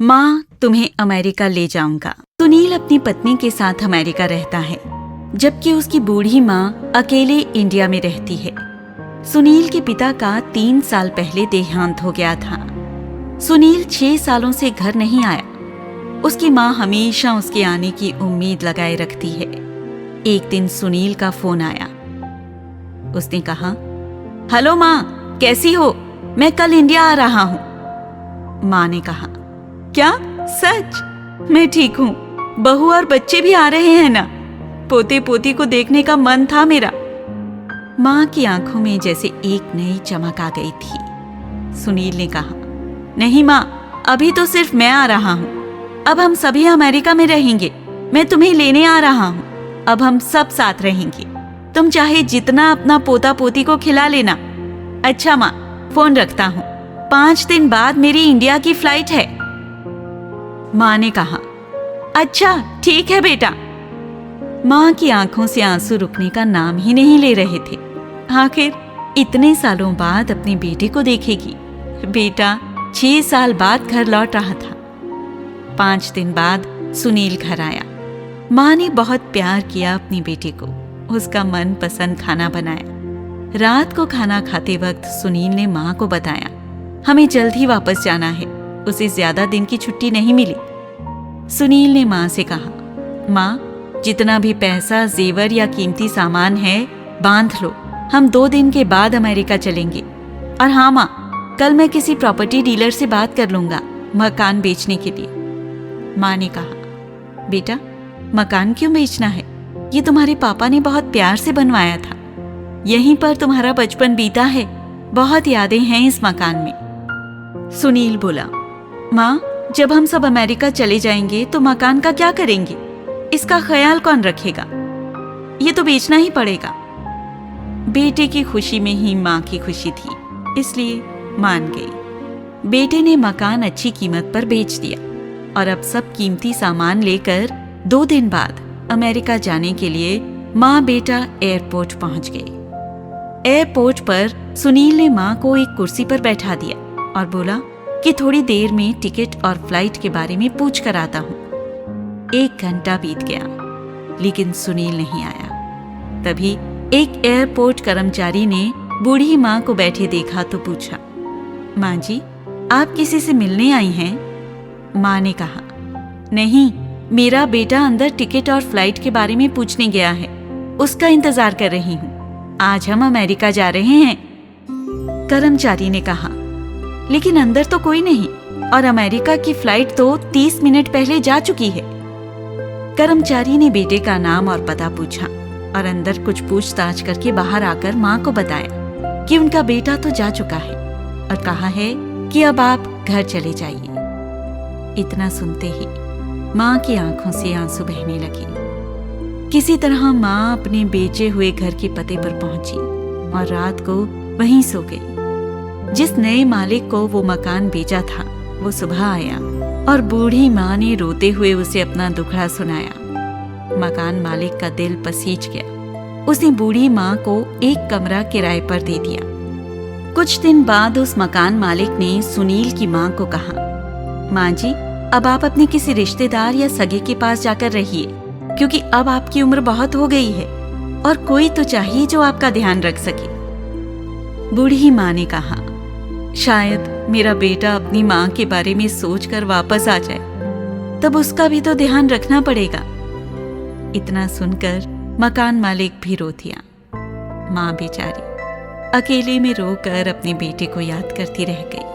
माँ, तुम्हें अमेरिका ले जाऊंगा। सुनील अपनी पत्नी के साथ अमेरिका रहता है, जबकि उसकी बूढ़ी माँ अकेले इंडिया में रहती है। सुनील के पिता का 3 साल पहले देहांत हो गया था। सुनील 6 सालों से घर नहीं आया। उसकी माँ हमेशा उसके आने की उम्मीद लगाए रखती है। एक दिन सुनील का फोन आया। उसने कहा, हेलो माँ, कैसी हो? मैं कल इंडिया आ रहा हूँ। माँ ने कहा, क्या सच? मैं ठीक हूँ। बहू और बच्चे भी आ रहे हैं ना? पोते पोती को देखने का मन था मेरा। माँ की आंखों में जैसे एक नई चमक आ गई थी। सुनील ने कहा, नहीं माँ, अभी तो सिर्फ मैं आ रहा हूँ। अब हम सभी अमेरिका में रहेंगे। मैं तुम्हें लेने आ रहा हूँ। अब हम सब साथ रहेंगे। तुम चाहे जितना अपना पोता पोती को खिला लेना। अच्छा माँ, फोन रखता हूँ। 5 दिन बाद मेरी इंडिया की फ्लाइट है। माँ ने कहा, अच्छा ठीक है बेटा। माँ की आंखों से आंसू रुकने का नाम ही नहीं ले रहे थे। आखिर इतने सालों बाद अपने बेटे को देखेगी। बेटा 6 साल बाद घर लौट रहा था। 5 दिन बाद सुनील घर आया। माँ ने बहुत प्यार किया अपने बेटे को। उसका मनपसंद खाना बनाया। रात को खाना खाते वक्त सुनील ने माँ को बताया, हमें जल्द ही वापस जाना है। उसे ज्यादा दिन की छुट्टी नहीं मिली। सुनील ने माँ से कहा, माँ, जितना भी पैसा, जेवर या कीमती सामान है बांध लो। हम 2 दिन के बाद अमेरिका चलेंगे। और हाँ माँ, कल मैं किसी प्रॉपर्टी डीलर से बात कर लूंगा मकान बेचने के लिए। माँ ने कहा, बेटा, मकान क्यों बेचना है? ये तुम्हारे पापा ने बहुत प्यार से बनवाया था। यहीं पर तुम्हारा बचपन बीता है। बहुत यादें हैं इस मकान में। सुनील बोला, माँ, जब हम सब अमेरिका चले जाएंगे तो मकान का क्या करेंगे? इसका ख्याल कौन रखेगा? ये तो बेचना ही पड़ेगा। बेटे की खुशी में ही माँ की खुशी थी, इसलिए मान गई। बेटे ने मकान अच्छी कीमत पर बेच दिया और अब सब कीमती सामान लेकर 2 दिन बाद अमेरिका जाने के लिए माँ बेटा एयरपोर्ट पहुंच गए। एयरपोर्ट पर सुनील ने माँ को एक कुर्सी पर बैठा दिया और बोला कि थोड़ी देर में टिकट और फ्लाइट के बारे में पूछ कर आता हूँ। 1 घंटा बीत गया, लेकिन सुनील नहीं आया। तभी एक एयरपोर्ट कर्मचारी ने बूढ़ी माँ को बैठे देखा तो पूछा, माँ जी, आप किसी से मिलने आई हैं? माँ ने कहा, नहीं, मेरा बेटा अंदर टिकट और फ्लाइट के बारे में पूछने गया है। उसका इंतजार कर रही हूँ। आज हम अमेरिका जा रहे हैं। कर्मचारी ने कहा, लेकिन अंदर तो कोई नहीं और अमेरिका की फ्लाइट तो 30 मिनट पहले जा चुकी है। कर्मचारी ने बेटे का नाम और पता पूछा और अंदर कुछ पूछताछ करके बाहर आकर माँ को बताया कि उनका बेटा तो जा चुका है और कहा है कि अब आप घर चले जाइए। इतना सुनते ही माँ की आंखों से आंसू बहने लगे। किसी तरह माँ अपने बेचे हुए घर के पते पर पहुंची और रात को वहीं सो गई। जिस नए मालिक को वो मकान बेचा था वो सुबह आया और बूढ़ी माँ ने रोते हुए उसे अपना दुखड़ा सुनाया। मकान मालिक का दिल पसीज गया। उसने बूढ़ी माँ को एक कमरा किराए पर दे दिया। कुछ दिन बाद उस मकान मालिक ने सुनील की माँ को कहा, माँ जी, अब आप अपने किसी रिश्तेदार या सगे के पास जाकर रहिए, क्योंकि अब आपकी उम्र बहुत हो गई है और कोई तो चाहिए जो आपका ध्यान रख सके। बूढ़ी माँ ने कहा, शायद मेरा बेटा अपनी माँ के बारे में सोचकर वापस आ जाए, तब उसका भी तो ध्यान रखना पड़ेगा। इतना सुनकर मकान मालिक भी रो दिया। माँ बेचारी अकेले में रोकर अपने बेटे को याद करती रह गई।